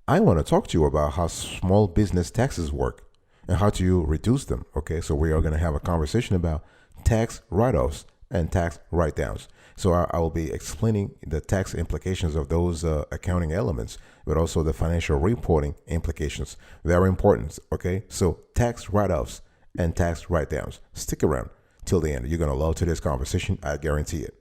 I want to talk to you about how small business taxes work and how do you reduce them. Okay, so we are going to have a conversation about tax write-offs and tax write-downs. So I will be explaining the tax implications of those accounting elements, but also the financial reporting implications. Very important. Okay, so tax write-offs and tax write-downs. Stick around till the end. You're going to love today's conversation. I guarantee it.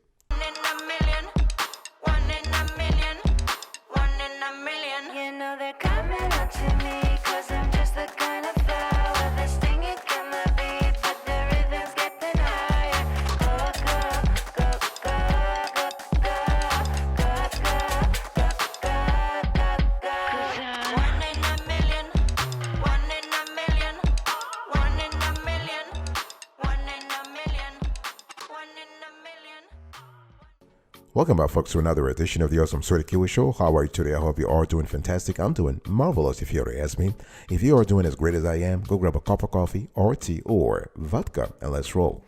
Welcome back, folks, to another edition of the Awesome Sorty Kiwi Show. How are you today? I hope you are doing fantastic. I'm doing marvelous, if you were to ask me. If you are doing as great as I am, go grab a cup of coffee or tea or vodka and let's roll.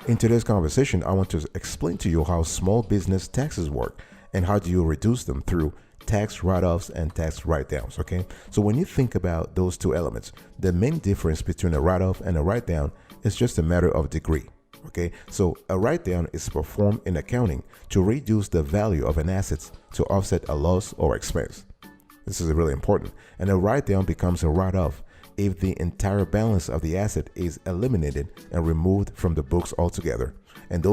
In today's conversation, I want to explain to you how small business taxes work and how do you reduce them through tax write-offs and tax write-downs, okay? So when you think about those two elements, the main difference between a write-off and a write-down is just a matter of degree. Okay, so a write-down is performed in accounting to reduce the value of an asset to offset a loss or expense. This is really important. And a write-down becomes a write-off if the entire balance of the asset is eliminated and removed from the books altogether. And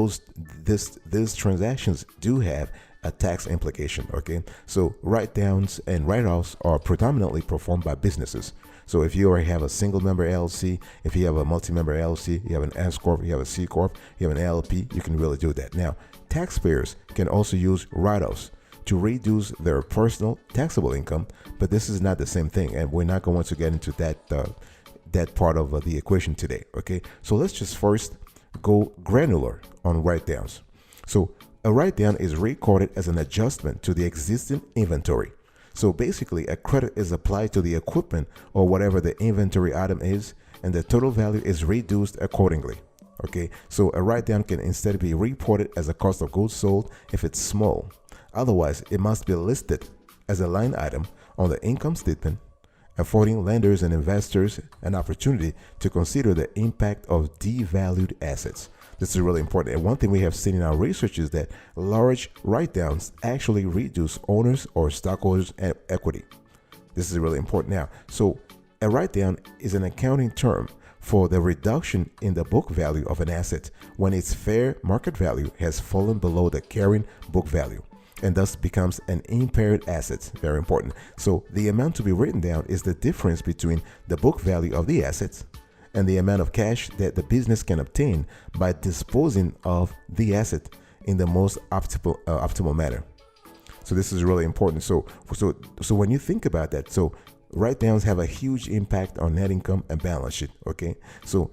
these transactions do have a tax implication. Okay, so write-downs and write-offs are predominantly performed by businesses. So if you already have a single member LLC, if you have a multi-member LLC, you have an S Corp, you have a C Corp, you have an LLP, you can really do that. Now, taxpayers can also use write-offs to reduce their personal taxable income, but this is not the same thing, and we're not going to get into that part of the equation today. Okay, so let's just first go granular on write-downs. So a write-down is recorded as an adjustment to the existing inventory. So basically, a credit is applied to the equipment or whatever the inventory item is, and the total value is reduced accordingly. Okay, so a write-down can instead be reported as a cost of goods sold if it's small. Otherwise, it must be listed as a line item on the income statement, affording lenders and investors an opportunity to consider the impact of devalued assets. This is really important. And one thing we have seen in our research is that large write-downs actually reduce owners or stockholders' equity. This is really important now. So a write-down is an accounting term for the reduction in the book value of an asset when its fair market value has fallen below the carrying book value and thus becomes an impaired asset. Very important. So the amount to be written down is the difference between the book value of the assets and the amount of cash that the business can obtain by disposing of the asset in the most optimal manner. So this is really important. So when you think about that, so write-downs have a huge impact on net income and balance sheet. Okay, so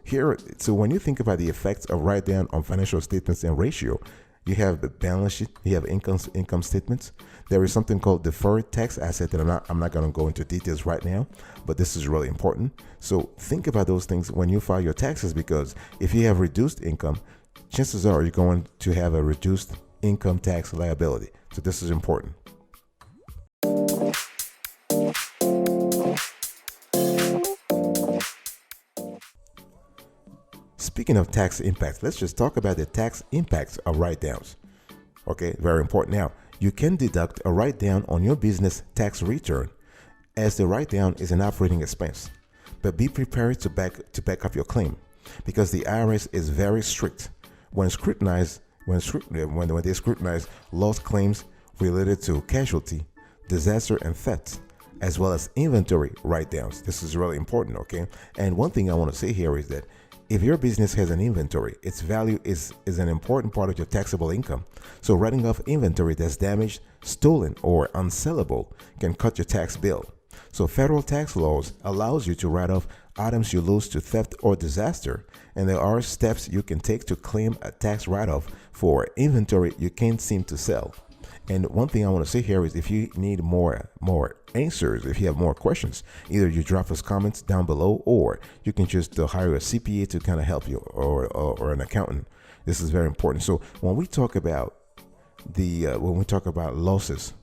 when you think about the effects of write-down on financial statements and ratio, you have the balance sheet, you have income statements. There is something called deferred tax asset that I'm not going to go into details right now, but this is really important. So think about those things when you file your taxes, because if you have reduced income, chances are you're going to have a reduced income tax liability. So this is important. Speaking of tax impacts, let's just talk about the tax impacts of write-downs. Okay, very important. Now, you can deduct a write-down on your business tax return as the write-down is an operating expense. But be prepared to back up your claim, because the IRS is very strict when they scrutinize loss claims related to casualty, disaster, and theft, as well as inventory write-downs. This is really important, okay? And one thing I want to say here is that if your business has an inventory, its value is an important part of your taxable income. So writing off inventory that's damaged, stolen, or unsellable can cut your tax bill. So federal tax laws allows you to write off items you lose to theft or disaster, and there are steps you can take to claim a tax write-off for inventory you can't seem to sell. And one thing I want to say here is if you need more answers, if you have more questions, either you drop us comments down below, or you can just hire a CPA to kind of help you, or an accountant. This is very important. So when we talk about losses,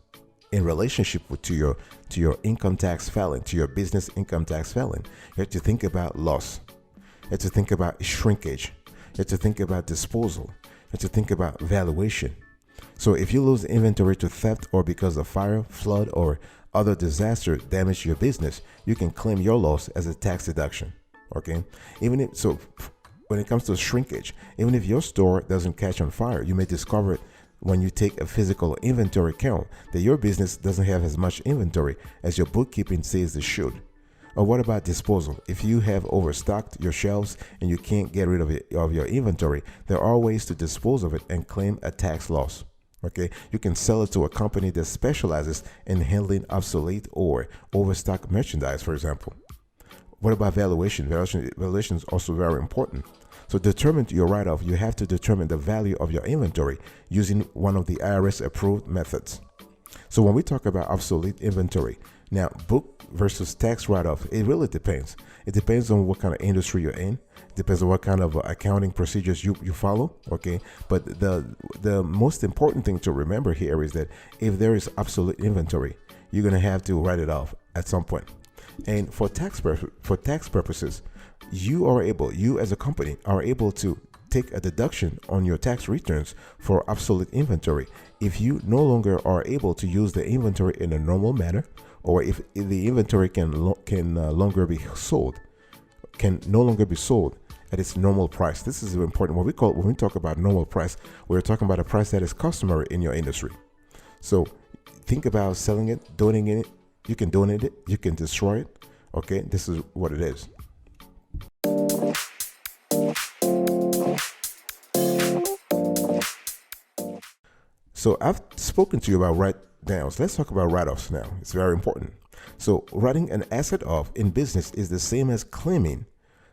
in relationship to your income tax filing, to your business income tax filing. You have to think about loss. You have to think about shrinkage. You have to think about disposal. You have to think about valuation. So if you lose inventory to theft or because of fire, flood, or other disaster damage your business, you can claim your loss as a tax deduction. Okay, even if so, when it comes to shrinkage, even if your store doesn't catch on fire, you may discover it when you take a physical inventory count that your business doesn't have as much inventory as your bookkeeping says it should. Or what about disposal? If you have overstocked your shelves and you can't get rid of your inventory, there are ways to dispose of it and claim a tax loss. Okay, you can sell it to a company that specializes in handling obsolete or overstocked merchandise, for example. What about valuation? Valuation is also very important. So determine your write-off. You have to determine the value of your inventory using one of the IRS approved methods. So when we talk about obsolete inventory, now book versus tax write-off, it really depends. It depends on what kind of industry you're in. It depends on what kind of accounting procedures you follow. Okay, but the most important thing to remember here is that if there is obsolete inventory, you're gonna have to write it off at some point. And for tax purposes, you as a company are able to take a deduction on your tax returns for obsolete inventory if you no longer are able to use the inventory in a normal manner, or if the inventory can no longer be sold at its normal price. This is important. When we talk about normal price, we're talking about a price that is customary in your industry. So think about selling it, donating it. You can donate it, you can destroy it. Okay, this is what it is. So I've spoken to you about write-downs. Let's talk about write-offs now. It's very important. So writing an asset off in business is the same as claiming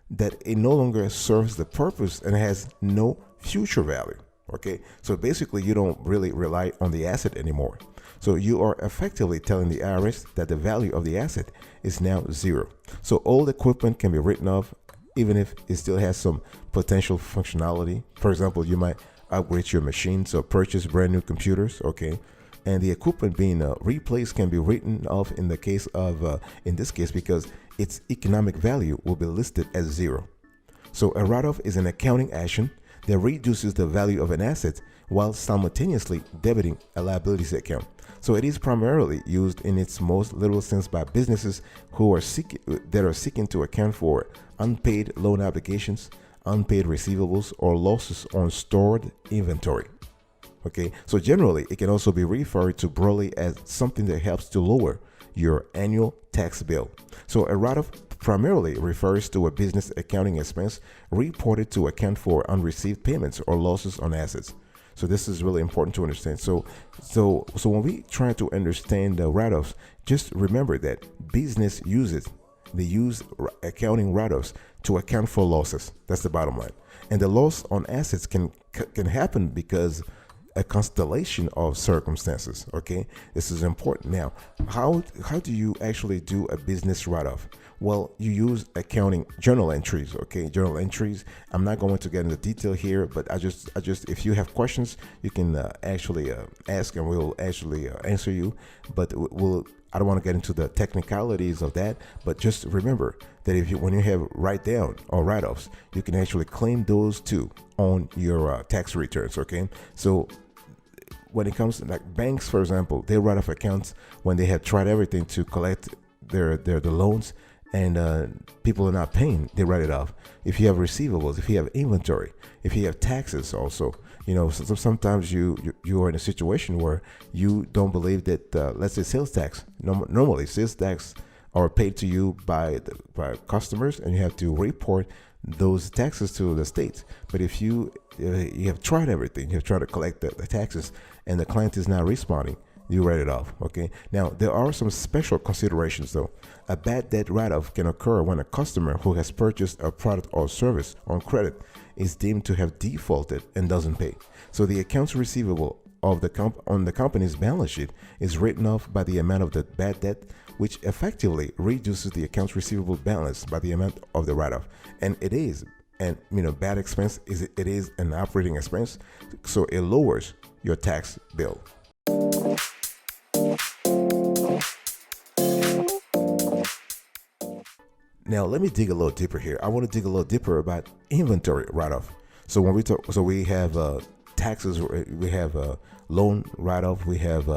that it no longer serves the purpose and has no future value. Okay, so basically you don't really rely on the asset anymore. So you are effectively telling the IRS that the value of the asset is now zero. So old equipment can be written off even if it still has some potential functionality. For example, you might upgrade your machines or purchase brand new computers. Okay, and the equipment being replaced can be written off in the case of in this case because its economic value will be listed as zero. So a write-off is an accounting action that reduces the value of an asset while simultaneously debiting a liabilities account. So it is primarily used in its most literal sense by businesses who are seeking to account for unpaid loan obligations, unpaid receivables, or losses on stored inventory. Okay, so generally it can also be referred to broadly as something that helps to lower your annual tax bill. So a write-off primarily refers to a business accounting expense reported to account for unreceived payments or losses on assets. So this is really important to understand. So when we try to understand the write-offs, just remember that business they use accounting write-offs to account for losses. That's the bottom line. And the loss on assets can happen because a constellation of circumstances. Okay, this is important. Now, how do you actually do a business write-off? Well, you use accounting journal entries. Okay, journal entries. I'm not going to get into detail here, but I just if you have questions, you can actually ask, and we'll actually answer you. But I don't want to get into the technicalities of that, but just remember that when you have write-down or write-offs, you can actually claim those too on your tax returns. Okay, so when it comes to like banks, for example, they write off accounts when they have tried everything to collect the loans, and people are not paying. They write it off. If you have receivables, if you have inventory, if you have taxes, also, so sometimes you are in a situation where you don't believe that let's say sales tax. Normally, sales tax are paid to you by customers, and you have to report those taxes to the state. But if you have tried everything, you have tried to collect the taxes, and the client is not responding, you write it off. Okay, now there are some special considerations though. A bad debt write-off can occur when a customer who has purchased a product or service on credit is deemed to have defaulted and doesn't pay. So the accounts receivable of on the company's balance sheet is written off by the amount of the bad debt, which effectively reduces the accounts receivable balance by the amount of the write-off. And it is, and bad expense it is an operating expense, so it lowers your tax bill. Now let me dig a little deeper here. I want to dig a little deeper about inventory write-off. So when we talk, so we have taxes, we have loan write-off, we have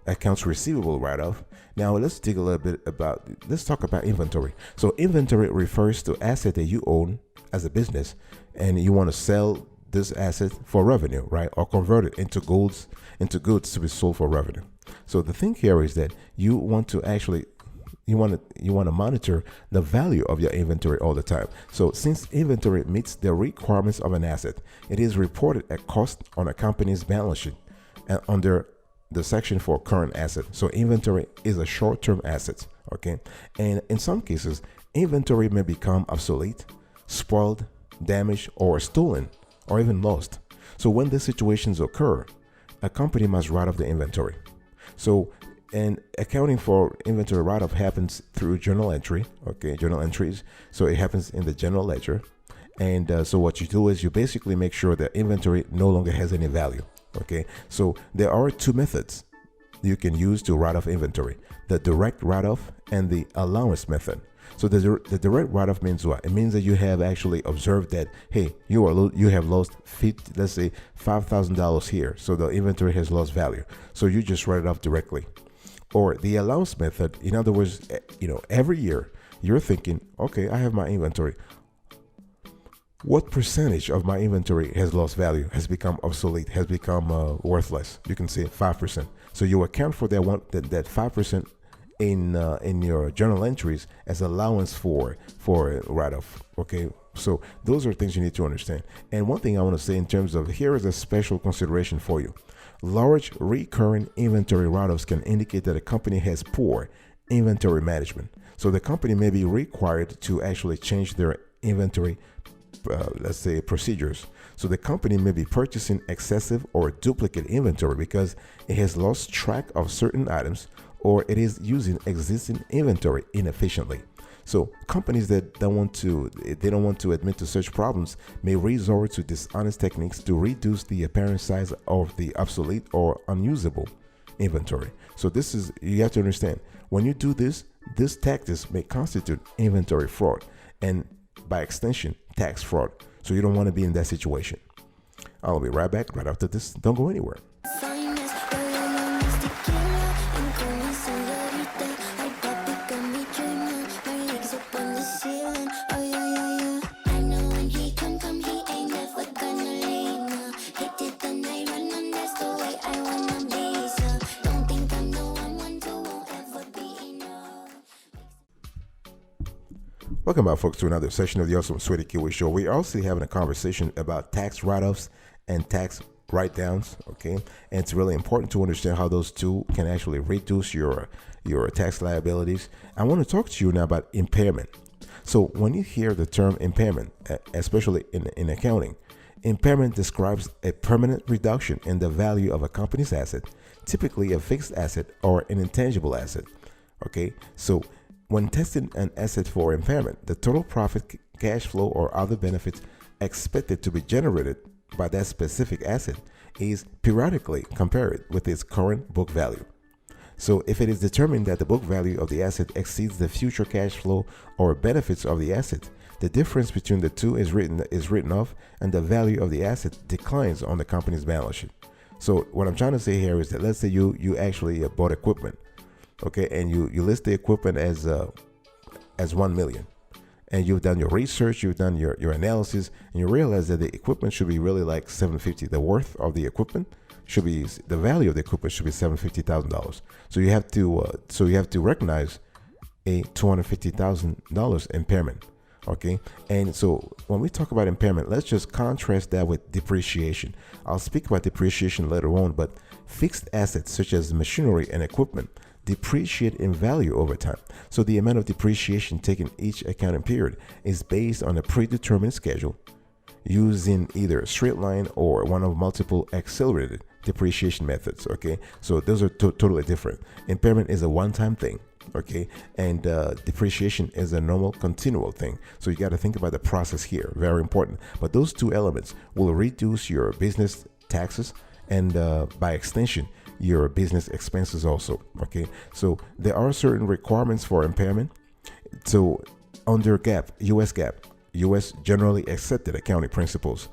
accounts receivable write-off. Now let's dig a little bit about, let's talk about inventory. So inventory refers to asset that you own as a business and you want to sell this asset for revenue, right? Or convert it into goods to be sold for revenue. So the thing here is that you want to actually you want to monitor the value of your inventory all the time. So since inventory meets the requirements of an asset, it is reported at cost on a company's balance sheet and under the section for current asset. So inventory is a short-term asset, okay? And in some cases, inventory may become obsolete, spoiled, damaged, or stolen, or even lost. So when these situations occur, a company must write off the inventory. So, and accounting for inventory write-off happens through journal entry, okay, journal entries. So it happens in the general ledger. And so what you do is you basically make sure that inventory no longer has any value, okay? So there are two methods you can use to write off inventory: the direct write-off and the allowance method. So the direct write-off means what? It means that you have actually observed that, hey, you have lost let's say $5,000 here. So the inventory has lost value. So you just write it off directly. Or the allowance method, in other words, every year you're thinking, okay, I have my inventory. What percentage of my inventory has lost value, has become obsolete, has become worthless? You can say 5%. So you account for that 5% in your journal entries as allowance for write-off. Okay, so those are things you need to understand. And one thing I want to say in terms of, here is a special consideration for you. Large recurring inventory write-offs can indicate that a company has poor inventory management. So the company may be required to actually change their inventory let's say procedures. So the company may be purchasing excessive or duplicate inventory because it has lost track of certain items, or it is using existing inventory inefficiently. So companies that don't want to admit to such problems may resort to dishonest techniques to reduce the apparent size of the obsolete or unusable inventory. So you have to understand, when you do this, these tactics may constitute inventory fraud and by extension tax fraud. So you don't want to be in that situation. I'll be right back right after this. Don't go anywhere. Welcome back, folks, to another session of the Awesome Sweaty Kiwi Show. We're also having a conversation about tax write-offs and tax write-downs, okay? And it's really important to understand how those two can actually reduce your tax liabilities. I want to talk to you now about impairment. So when you hear the term impairment, especially in accounting, impairment describes a permanent reduction in the value of a company's asset, typically a fixed asset or an intangible asset, okay? So when testing an asset for impairment, the total profit, cash flow, or other benefits expected to be generated by that specific asset is periodically compared with its current book value. So if it is determined that the book value of the asset exceeds the future cash flow or benefits of the asset, the difference between the two is written off, and the value of the asset declines on the company's balance sheet. So what I'm trying to say here is that, let's say you actually bought equipment, okay, and you list the equipment as 1 million, and you've done your research, you've done your analysis, and you realize that the equipment should be really like $750. The worth of the equipment should be, the value of the equipment should be $750,000. So you have to recognize a $250,000 impairment. Okay, and so when we talk about impairment, let's just contrast that with depreciation. I'll speak about depreciation later on, but fixed assets such as machinery and equipment depreciate in value over time. So the amount of depreciation taken each accounting period is based on a predetermined schedule using either a straight line or one of multiple accelerated depreciation methods. Okay, so those are totally different. Impairment is a one-time thing, okay, and depreciation is a normal continual thing. So you got to think about the process here, very important. But those two elements will reduce your business taxes and by extension your business expenses also. Okay, so there are certain requirements for impairment. So under US generally accepted accounting principles,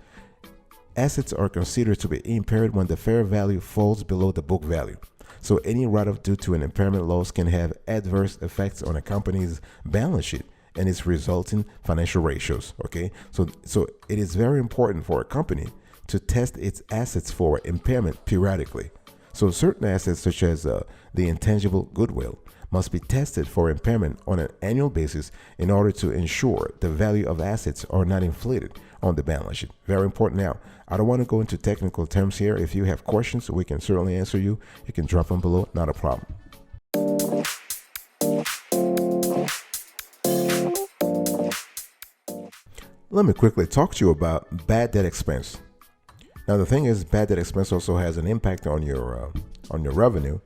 assets are considered to be impaired when the fair value falls below the book value. So any write-off due to an impairment loss can have adverse effects on a company's balance sheet and its resulting financial ratios. Okay, so it is very important for a company to test its assets for impairment periodically. So certain assets, such as the intangible goodwill, must be tested for impairment on an annual basis in order to ensure the value of assets are not inflated on the balance sheet. Very important. Now, I don't want to go into technical terms here. If you have questions, we can certainly answer you. You can drop them below, not a problem. Let me quickly talk to you about bad debt expense. Now, the thing is, bad debt expense also has an impact on your revenue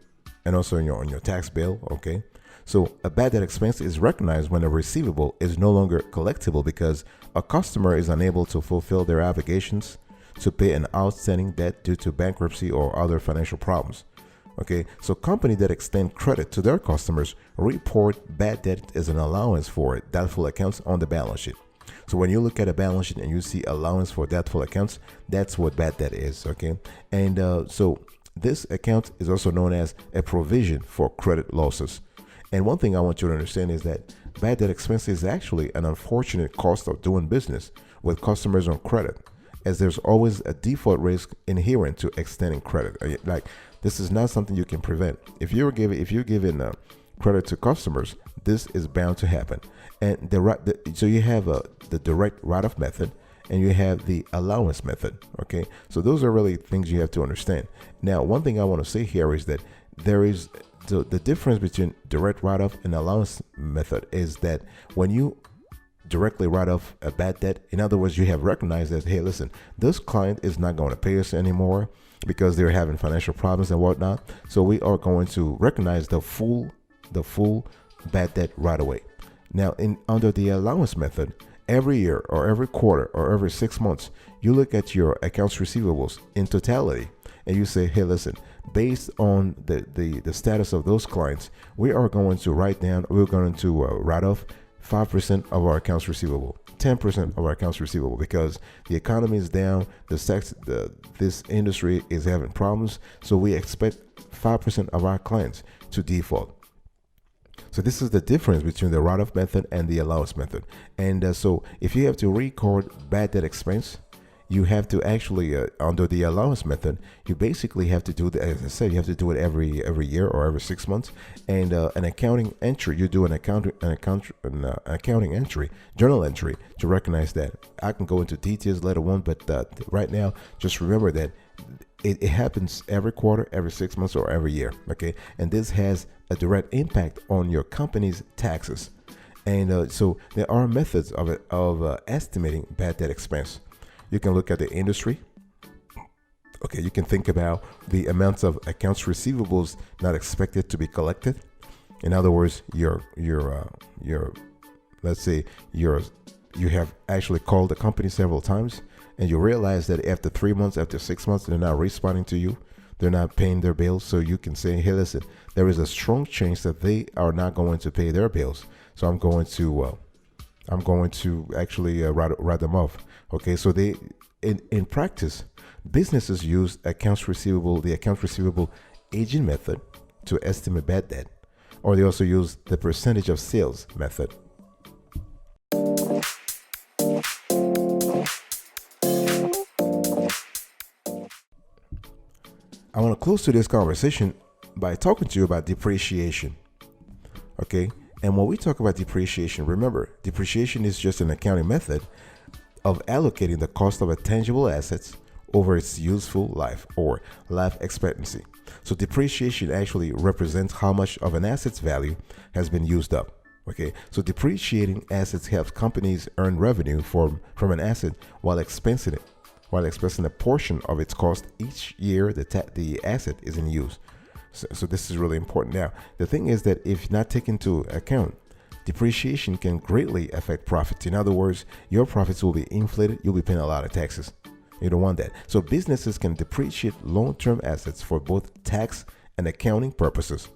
and also on your tax bill. Okay, so a bad debt expense is recognized when a receivable is no longer collectible because a customer is unable to fulfill their obligations to pay an outstanding debt due to bankruptcy or other financial problems. Okay, so companies that extend credit to their customers report bad debt as an allowance for doubtful accounts on the balance sheet. So when you look at a balance sheet and you see allowance for doubtful accounts, that's what bad debt is. Okay, and so this account is also known as a provision for credit losses. And one thing I want you to understand is that bad debt expense is actually an unfortunate cost of doing business with customers on credit, as there's always a default risk inherent to extending credit. Like, this is not something you can prevent. If you're giving credit to customers, this is bound to happen. And so you have the direct write-off method, and you have the allowance method. Okay, so those are really things you have to understand. Now, one thing I want to say here is that there is the difference between direct write-off and allowance method is that when you directly write off a bad debt, in other words, you have recognized that, hey, listen, this client is not going to pay us anymore because they're having financial problems and whatnot. So we are going to recognize the full bad debt right away. Now, under the allowance method, every year or every quarter or every 6 months, you look at your accounts receivables in totality and you say, hey, listen, based on the status of those clients, we're going to write off 5% of our accounts receivable, 10% of our accounts receivable, because the economy is down, this industry is having problems, so we expect 5% of our clients to default. So this is the difference between the write-off method and the allowance method. And so if you have to record bad debt expense, you have to actually, under the allowance method, you basically have to do it, as I said, you have to do it every year or every 6 months. And an accounting entry, you do an accounting entry, journal entry, to recognize that. I can go into details later on, but right now, just remember that it happens every quarter, every 6 months, or every year. Okay, and this has a direct impact on your company's taxes. And so there are methods of estimating bad debt expense. You can look at the industry. Okay, you can think about the amounts of accounts receivables not expected to be collected. In other words, let's say you have actually called the company several times, and you realize that after 3 months, after 6 months, they're not responding to you. They're not paying their bills. So you can say, hey, listen, there is a strong chance that they are not going to pay their bills. So I'm going to actually write them off. Okay, so in practice, businesses use the accounts receivable aging method to estimate bad debt, or they also use the percentage of sales method. I want to close to this conversation by talking to you about depreciation. Okay, and when we talk about depreciation, remember, depreciation is just an accounting method of allocating the cost of a tangible assets over its useful life or life expectancy. So depreciation actually represents how much of an asset's value has been used up. Okay, so depreciating assets helps companies earn revenue from an asset while expensing a portion of its cost each year the asset is in use. So this is really important. Now, the thing is that if not taken into account, depreciation can greatly affect profits. In other words, your profits will be inflated. You'll be paying a lot of taxes. You don't want that. So businesses can depreciate long-term assets for both tax and accounting purposes.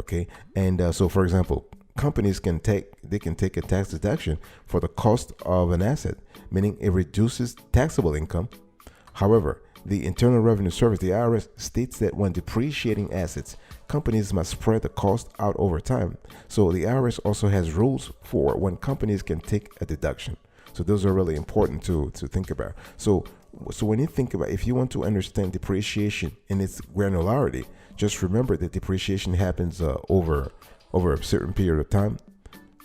Okay, and so for example, companies can take a tax deduction for the cost of an asset, meaning it reduces taxable income. However, the Internal Revenue Service, the IRS, states that when depreciating assets, companies must spread the cost out over time. So the IRS also has rules for when companies can take a deduction. So those are really important to think about. So when you think about, if you want to understand depreciation in its granularity, just remember that depreciation happens over a certain period of time.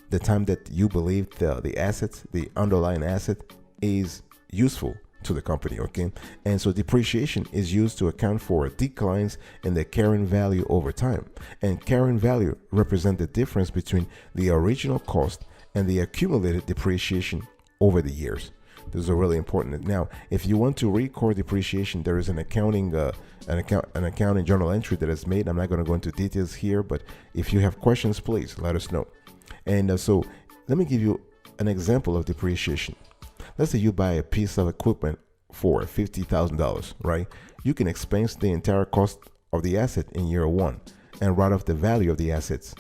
The time that you believe the assets, the underlying asset, is useful to the company, okay? And so depreciation is used to account for declines in the carrying value over time. And carrying value represents the difference between the original cost and the accumulated depreciation over the years. Those are really important. Now, if you want to record depreciation, there is an accounting journal entry that is made. I'm not going to go into details here, but if you have questions, please let us know. And so let me give you an example of depreciation. Let's say you buy a piece of equipment for $50,000, right? You can expense the entire cost of the asset in year one and write off the value of the assets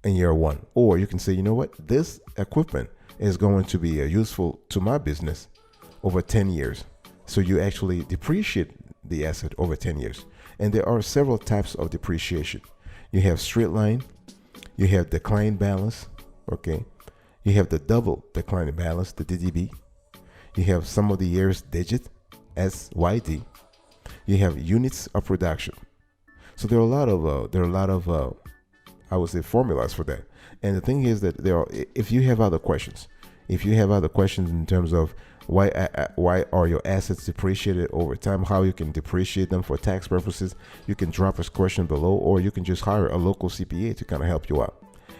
in year one. Or you can say, you know what, this equipment is going to be useful to my business over 10 years. So you actually depreciate the asset over 10 years. And there are several types of depreciation. You have straight line, you have decline balance, okay? You have the double declining balance, the DDB. You have sum of the years digit, SYD. You have units of production. So there are a lot of I would say formulas for that. And the thing is that if you have other questions in terms of why are your assets depreciated over time, how you can depreciate them for tax purposes, you can drop us a question below, or you can just hire a local CPA to kind of help you out.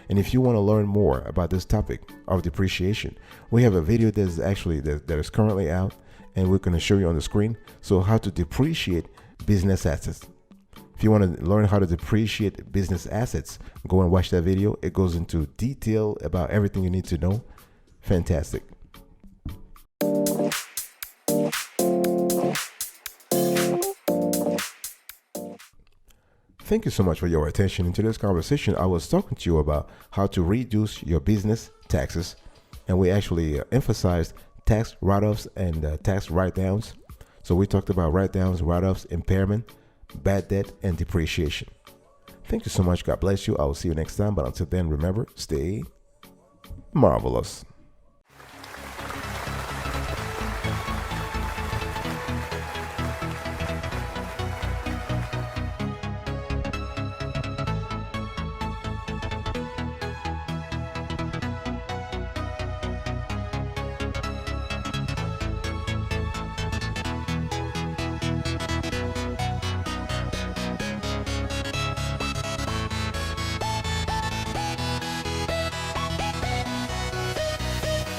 And if you want to learn more about this topic of depreciation, we have a video that is currently out, and we're going to show you on the screen. So how to depreciate business assets. If you want to learn how to depreciate business assets, go and watch that video. It goes into detail about everything you need to know. Fantastic. Thank you so much for your attention. In today's conversation, I was talking to you about how to reduce your business taxes, and we actually emphasized tax write-offs and tax write-downs. So we talked about write-downs, write-offs, impairment, bad debt, and depreciation. Thank you so much. God bless you. I will see you next time. But until then, remember, stay marvelous.